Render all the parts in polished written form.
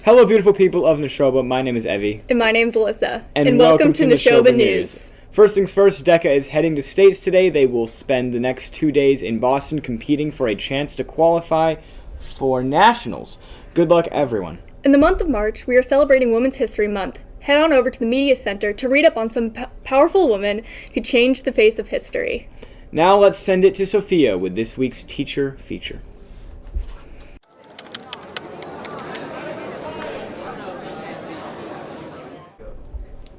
Hello, beautiful people of Nashoba. My name is Evie. And my name's Alyssa. And welcome to Nashoba News. First things first, DECA is heading to states today. They will spend the next 2 days in Boston competing for a chance to qualify for nationals. Good luck, everyone. In the month of March, we are celebrating Women's History Month. Head on over to the Media Center to read up on some powerful women who changed the face of history. Now let's send it to Sophia with this week's teacher feature.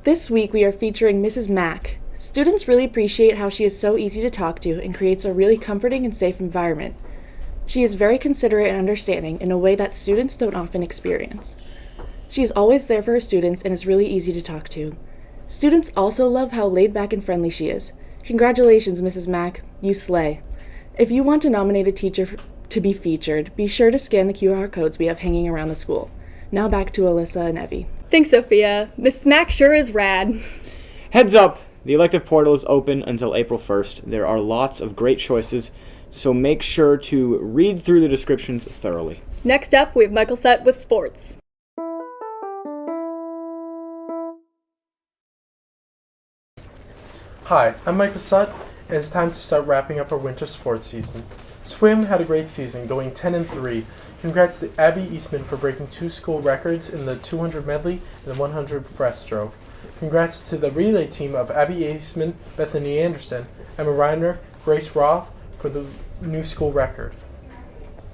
This week we are featuring Mrs. Mack. Students really appreciate how she is so easy to talk to and creates a really comforting and safe environment. She is very considerate and understanding in a way that students don't often experience. She is always there for her students and is really easy to talk to. Students also love how laid back and friendly she is. Congratulations, Mrs. Mack. You slay. If you want to nominate a teacher to be featured, be sure to scan the QR codes we have hanging around the school. Now back to Alyssa and Evie. Thanks, Sophia. Miss Mack sure is rad. Heads up! The elective portal is open until April 1st. There are lots of great choices, so make sure to read through the descriptions thoroughly. Next up, we have Michael Sett with sports. Hi, I'm Michael Sett, and it's time to start wrapping up our winter sports season. Swim had a great season, going 10-3. Congrats to Abby Eastman for breaking 2 school records in the 200 medley and the 100 breaststroke. Congrats to the relay team of Abby Eastman, Bethany Anderson, Emma Reiner, Grace Roth for the new school record.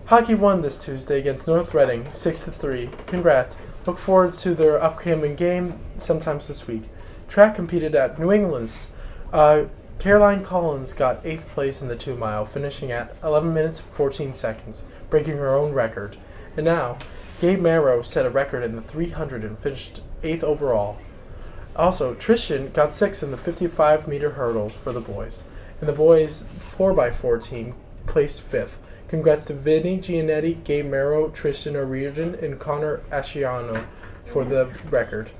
Hockey won this Tuesday against North Reading, 6-3. Congrats. Look forward to their upcoming game sometimes this week. Track competed at New England's. Caroline Collins got 8th place in the 2-mile, finishing at 11 minutes 14 seconds, breaking her own record. And now, Gabe Marrow set a record in the 300 and finished 8th overall. Also, Tristan got 6th in the 55-meter hurdle for the boys. And the boys' 4x4 team placed 5th. Congrats to Vinny Giannetti, Gabe Marrow, Tristan O'Riordan, and Connor Asciano for the record.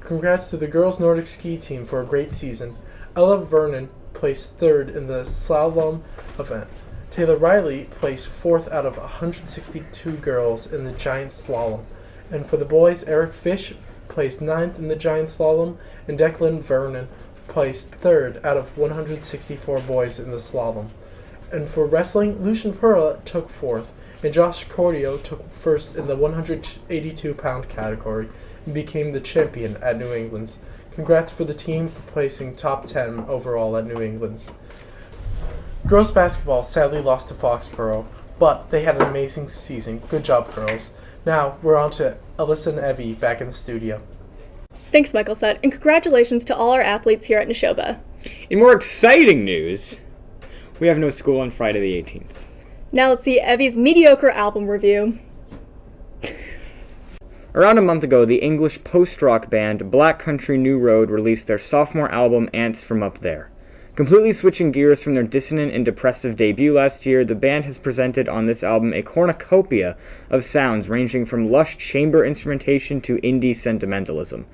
Congrats to the girls' Nordic ski team for a great season. Ella Vernon placed 3rd in the slalom event. Taylor Riley placed 4th out of 162 girls in the giant slalom. And for the boys, Eric Fish placed 9th in the giant slalom, and Declan Vernon placed 3rd out of 164 boys in the slalom. And for wrestling, Lucian Perla took 4th, and Josh Cordio took 1st in the 182-pound category and became the champion at New England's. Congrats for the team for placing top 10 overall at New England's. Girls basketball sadly lost to Foxborough, but they had an amazing season. Good job, girls. Now, we're on to Alyssa and Evie back in the studio. Thanks, Michael Sett, and congratulations to all our athletes here at Nashoba. In more exciting news, we have no school on Friday the 18th. Now let's see Evie's mediocre album review. Around a month ago, the English post-rock band Black Country New Road released their sophomore album, Ants From Up There. Completely switching gears from their dissonant and depressive debut last year, the band has presented on this album a cornucopia of sounds ranging from lush chamber instrumentation to indie sentimentalism.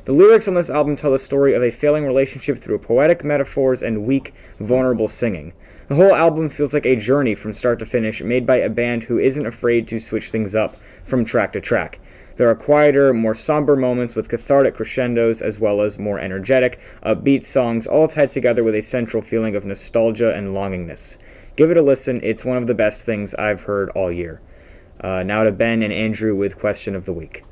The lyrics on this album tell the story of a failing relationship through poetic metaphors and weak, vulnerable singing. The whole album feels like a journey from start to finish, made by a band who isn't afraid to switch things up from track to track. There are quieter, more somber moments with cathartic crescendos, as well as more energetic, upbeat songs, all tied together with a central feeling of nostalgia and longingness. Give it a listen, it's one of the best things I've heard all year. Now to Ben and Andrew with Question of the Week.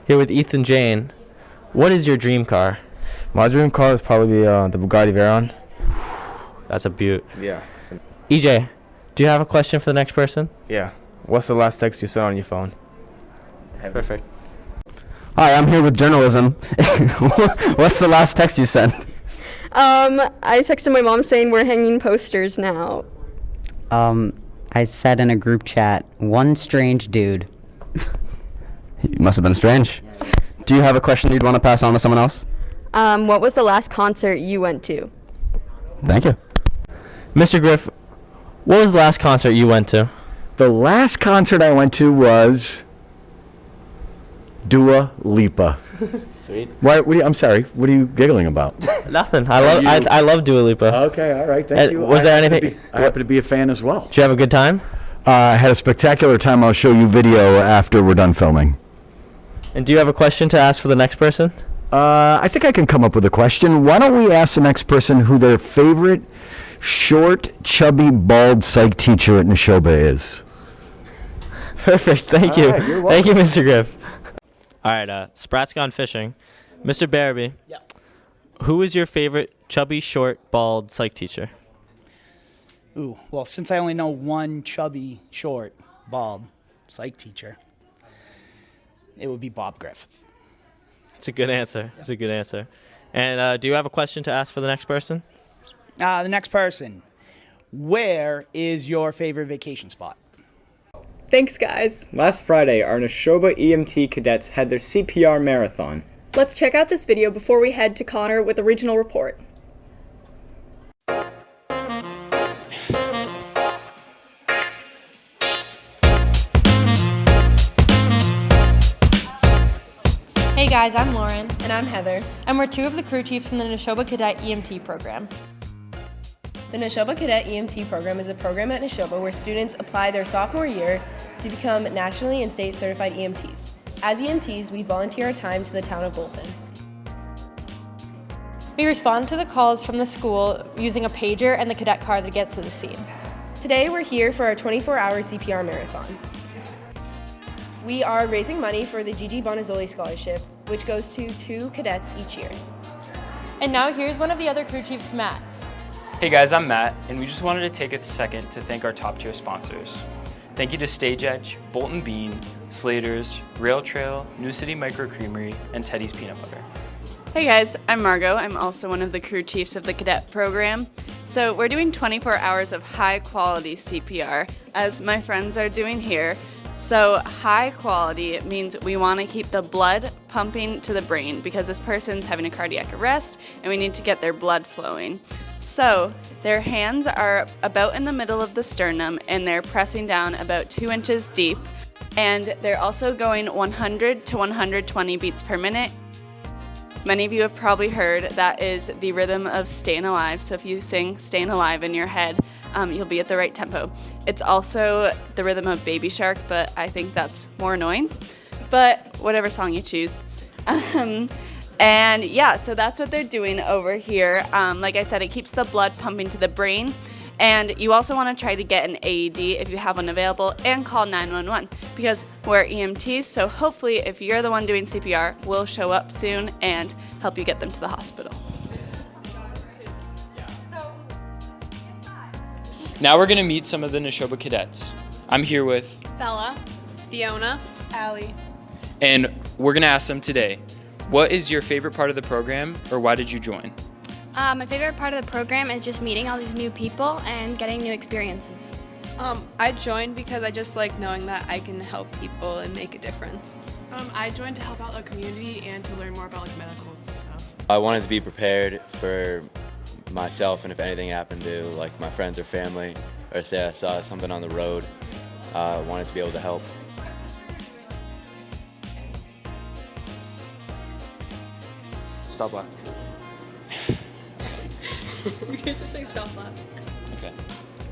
Here with Ethan Jane. What is your dream car? My dream car is probably the Bugatti Veyron. That's a beaut. Yeah. EJ, do you have a question for the next person? Yeah. What's the last text you sent on your phone? Perfect. Hi, I'm here with journalism. What's the last text you sent? I texted my mom saying we're hanging posters now. I said in a group chat, one strange dude. You must have been strange. Do you have a question you'd want to pass on to someone else? What was the last concert you went to? Thank you. Mr. Griff, what was the last concert you went to? The last concert I went to was Dua Lipa. Sweet. I'm sorry. What are you giggling about? Nothing. I love Dua Lipa. Okay, all right. Thank you. Was there anything? I happen to be a fan as well. Did you have a good time? I had a spectacular time. I'll show you video after we're done filming. And do you have a question to ask for the next person? I think I can come up with a question. Why don't we ask the next person who their favorite short, chubby, bald psych teacher at Neshoba is? Perfect. Thank you. Right, you're Thank you, welcome. Mr. Griff. All right, Sprat's gone fishing. Mr. Barabee. Yeah. Who is your favorite chubby, short, bald psych teacher? Ooh, well, since I only know one chubby, short, bald psych teacher, it would be Bob Griffith. It's a good answer. It's a good answer. And do you have a question to ask for the next person? The next person, where is your favorite vacation spot? Thanks, guys. Last Friday, our Neshoba EMT cadets had their CPR marathon. Let's check out this video before we head to Connor with a regional report. Hey guys, I'm Lauren. And I'm Heather. And we're two of the crew chiefs from the Neshoba Cadet EMT program. The Neshoba Cadet EMT program is a program at Neshoba where students apply their sophomore year to become nationally and state certified EMTs. As EMTs, we volunteer our time to the town of Bolton. We respond to the calls from the school using a pager and the cadet car to get to the scene. Today we're here for our 24-hour CPR marathon. We are raising money for the Gigi Bonazzoli Scholarship, which goes to 2 cadets each year. And now here's one of the other crew chiefs, Matt. Hey guys, I'm Matt, and we just wanted to take a second to thank our top tier sponsors. Thank you to Stage Edge, Bolton Bean, Slater's, Rail Trail, New City Micro Creamery, and Teddy's Peanut Butter. Hey guys, I'm Margot. I'm also one of the crew chiefs of the cadet program. So we're doing 24 hours of high quality CPR, as my friends are doing here. So high quality means we want to keep the blood pumping to the brain because this person's having a cardiac arrest and we need to get their blood flowing. So their hands are about in the middle of the sternum and they're pressing down about 2 inches deep. And they're also going 100 to 120 beats per minute. Many of you have probably heard that is the rhythm of Staying Alive. So if you sing Staying Alive in your head, you'll be at the right tempo. It's also the rhythm of Baby Shark, but I think that's more annoying. But whatever song you choose. And yeah, so that's what they're doing over here. Like I said, it keeps the blood pumping to the brain. And you also want to try to get an AED if you have one available and call 911 because we're EMTs, so hopefully if you're the one doing CPR, we'll show up soon and help you get them to the hospital. Now we're going to meet some of the Neshoba cadets. I'm here with Bella, Fiona, Allie. and we're going to ask them today, what is your favorite part of the program or why did you join? My favorite part of the program is just meeting all these new people and getting new experiences. I joined because I just like knowing that I can help people and make a difference. I joined to help out the community and to learn more about like medical stuff. I wanted to be prepared for myself and if anything happened to like my friends or family or say I saw something on the road, I wanted to be able to help. Stop laughing. We can't just say stop laughing. Okay.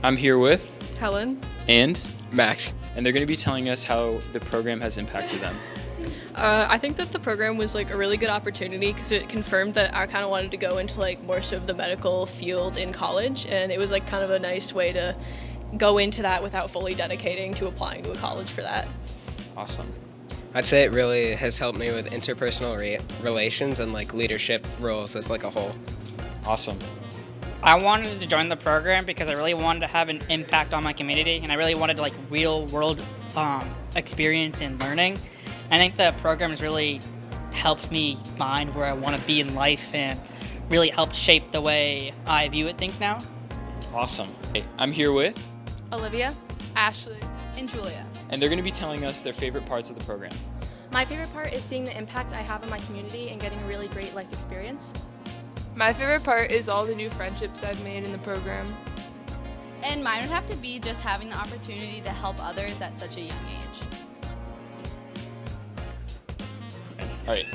I'm here with Helen and Max, and they're going to be telling us how the program has impacted them. I think that the program was like a really good opportunity because it confirmed that I kind of wanted to go into like more so of the medical field in college, and it was like kind of a nice way to go into that without fully dedicating to applying to a college for that. Awesome. I'd say it really has helped me with interpersonal relations and like leadership roles as like a whole. Awesome. I wanted to join the program because I really wanted to have an impact on my community and I really wanted like real world experience and learning. I think the program has really helped me find where I want to be in life and really helped shape the way I view it things now. Awesome. Okay, I'm here with Olivia, Ashley, and Julia. and they're going to be telling us their favorite parts of the program. My favorite part is seeing the impact I have on my community and getting a really great life experience. My favorite part is all the new friendships I've made in the program. And mine would have to be just having the opportunity to help others at such a young age. All right.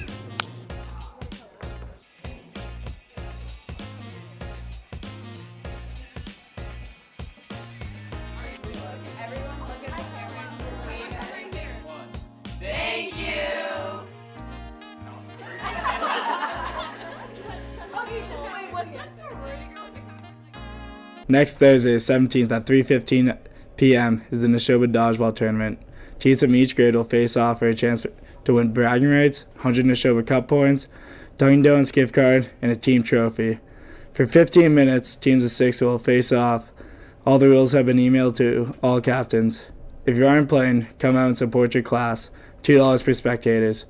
Next Thursday, 17th at 3:15 p.m. is the Neshoba Dodgeball Tournament. Teams from each grade will face off for a chance to win bragging rights, 100 Neshoba Cup points, Dunkin' Donuts gift card, and a team trophy. For 15 minutes, teams of 6 will face off. All the rules have been emailed to all captains. If you aren't playing, come out and support your class. $2 per spectators.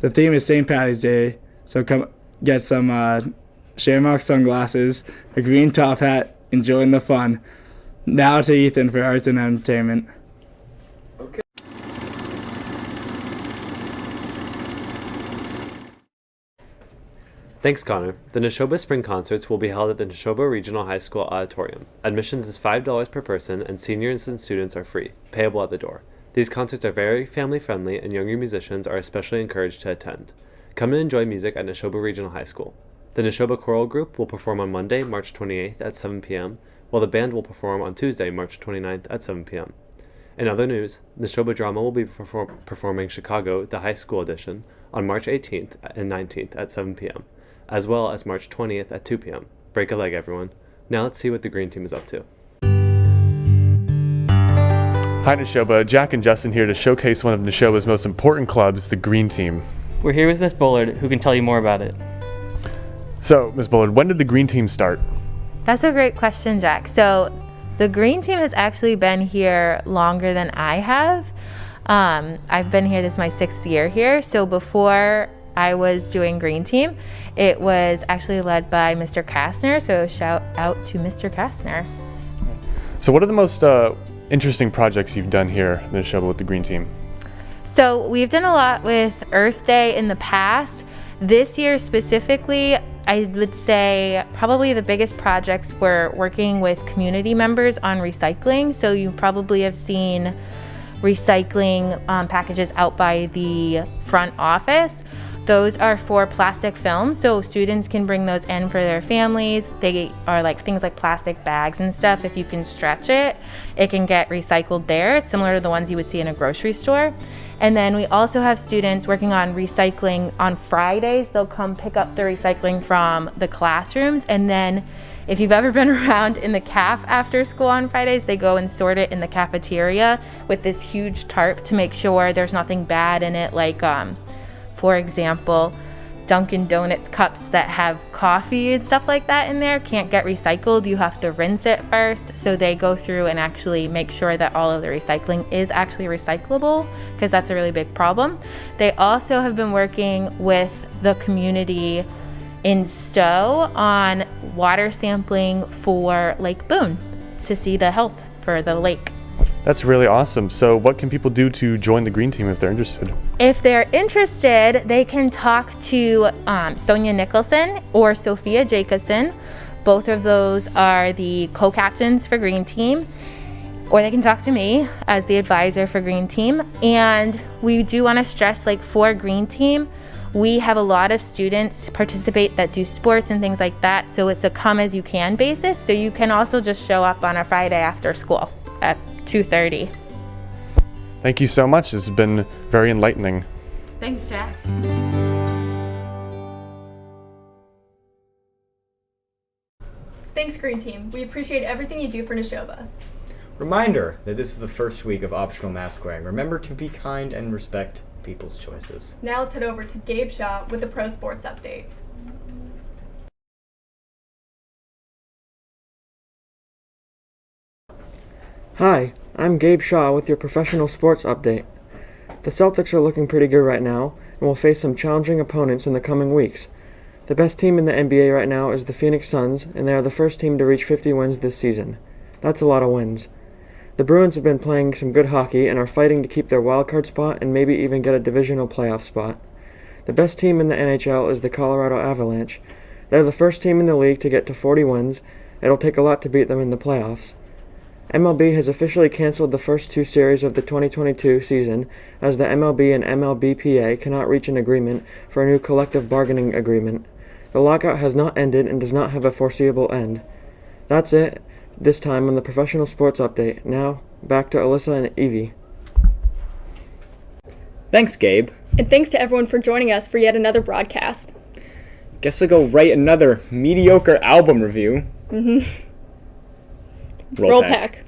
The theme is St. Patty's Day, so come get some Shamrock sunglasses, a green top hat, and join the fun. Now to Ethan for arts and entertainment. Thanks, Connor. The Neshoba Spring Concerts will be held at the Neshoba Regional High School Auditorium. Admissions is $5 per person, and seniors and students are free, payable at the door. These concerts are very family-friendly, and younger musicians are especially encouraged to attend. Come and enjoy music at Neshoba Regional High School. The Neshoba Choral Group will perform on Monday, March 28th at 7 p.m., while the band will perform on Tuesday, March 29th at 7 p.m. In other news, Neshoba Drama will be performing Chicago, the high school edition, on March 18th and 19th at 7 p.m., as well as March 20th at 2 p.m. Break a leg, everyone. Now let's see what the green team is up to. Hi, Neshoba. Jack and Justin here to showcase one of Neshoba's most important clubs, the Green Team. We're here with Miss Bullard, who can tell you more about it. So, Miss Bullard, when did the Green Team start? That's a great question, Jack. So, the Green Team has actually been here longer than I have. I've been here, this is my 6th year here. So, before I was doing Green Team, it was actually led by Mr. Kastner. So, shout out to Mr. Kastner. So, what are the most interesting projects you've done here in Neshoba with the Green Team? So we've done a lot with Earth Day in the past. This year specifically, I would say probably the biggest projects were working with community members on recycling. So you probably have seen recycling packages out by the front office. Those are for plastic films, so students can bring those in for their families. They are like things like plastic bags and stuff. If you can stretch it, it can get recycled there. It's similar to the ones you would see in a grocery store. And then we also have students working on recycling on Fridays. They'll come pick up the recycling from the classrooms, and then if you've ever been around in the caf after school on Fridays, they go and sort it in the cafeteria with this huge tarp to make sure there's nothing bad in it, like for example, Dunkin' Donuts cups that have coffee and stuff like that in there can't get recycled. You have to rinse it first. So they go through and actually make sure that all of the recycling is actually recyclable, because that's a really big problem. They also have been working with the community in Stowe on water sampling for Lake Boone to see the health for the lake. That's really awesome. So what can people do to join the Green Team if they're interested? If they're interested, they can talk to Sonia Nicholson or Sophia Jacobson. Both of those are the co-captains for Green Team. Or they can talk to me as the advisor for Green Team. And we do want to stress, like, for Green Team, we have a lot of students participate that do sports and things like that. So it's a come as you can basis. So you can also just show up on a Friday after school at 2:30. Thank you so much. This has been very enlightening. Thanks, Jack. Thanks, Green Team. We appreciate everything you do for Neshoba. Reminder that this is the first week of optional mask wearing. Remember to be kind and respect people's choices. Now let's head over to Gabe Shaw with the Pro Sports Update. Hi, I'm Gabe Shaw with your professional sports update. The Celtics are looking pretty good right now and will face some challenging opponents in the coming weeks. The best team in the NBA right now is the Phoenix Suns, and they are the first team to reach 50 wins this season. That's a lot of wins. The Bruins have been playing some good hockey and are fighting to keep their wildcard spot and maybe even get a divisional playoff spot. The best team in the NHL is the Colorado Avalanche. They're the first team in the league to get to 40 wins. It'll take a lot to beat them in the playoffs. MLB has officially canceled the first 2 series of the 2022 season as the MLB and MLBPA cannot reach an agreement for a new collective bargaining agreement. The lockout has not ended and does not have a foreseeable end. That's it this time on the Professional Sports Update. Now, back to Alyssa and Evie. Thanks, Gabe. And thanks to everyone for joining us for yet another broadcast. Guess I'll go write another mediocre album review. Mm-hmm. Roll pack.